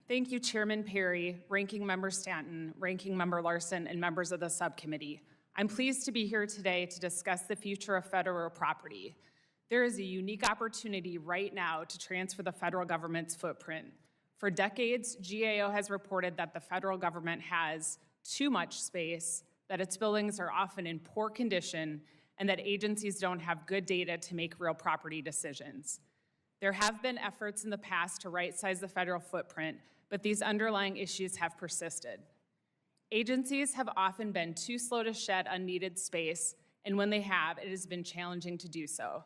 Thank you, Chairman Perry, Ranking Member Stanton, Ranking Member Larson, and members of the subcommittee. I'm pleased to be here today to discuss the future of federal property. There is a unique opportunity right now to transfer the federal government's footprint. For decades, GAO has reported that the federal government has too much space, that its buildings are often in poor condition, and that agencies don't have good data to make real property decisions. There have been efforts in the past to right-size the federal footprint, but these underlying issues have persisted. Agencies have often been too slow to shed unneeded space, and when they have, it has been challenging to do so.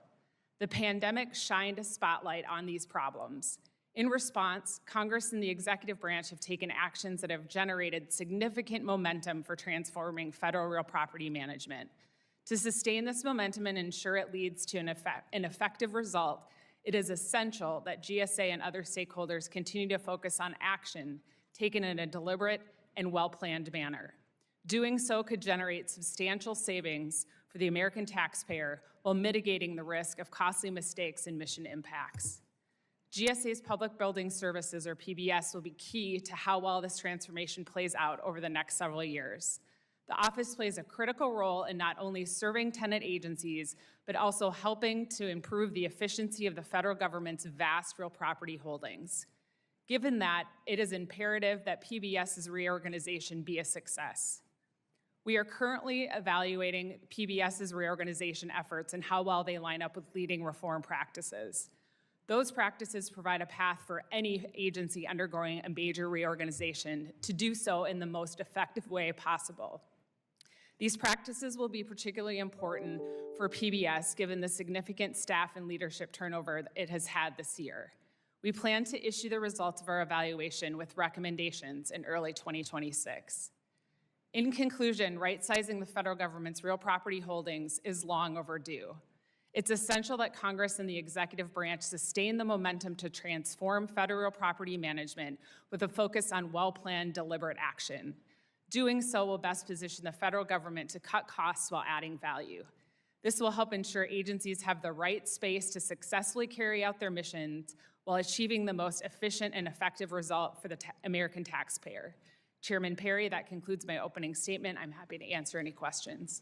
The pandemic shined a spotlight on these problems. In response, Congress and the executive branch have taken actions that have generated significant momentum for transforming federal real property management. To sustain this momentum and ensure it leads to an effective result, it is essential that GSA and other stakeholders continue to focus on action taken in a deliberate and well-planned manner. Doing so could generate substantial savings for the American taxpayer while mitigating the risk of costly mistakes and mission impacts. GSA's Public Building Services, or PBS, will be key to how well this transformation plays out over the next several years. The office plays a critical role in not only serving tenant agencies, but also helping to improve the efficiency of the federal government's vast real property holdings. Given that, it is imperative that PBS's reorganization be a success. We are currently evaluating PBS's reorganization efforts and how well they line up with leading reform practices. Those practices provide a path for any agency undergoing a major reorganization to do so in the most effective way possible. These practices will be particularly important for PBS given the significant staff and leadership turnover it has had this year. We plan to issue the results of our evaluation with recommendations in early 2026. In conclusion, right-sizing the federal government's real property holdings is long overdue. It's essential that Congress and the executive branch sustain the momentum to transform federal property management with a focus on well-planned, deliberate action. Doing so will best position the federal government to cut costs while adding value. This will help ensure agencies have the right space to successfully carry out their missions while achieving the most efficient and effective result for the American taxpayer. Chairman Perry, that concludes my opening statement. I'm happy to answer any questions.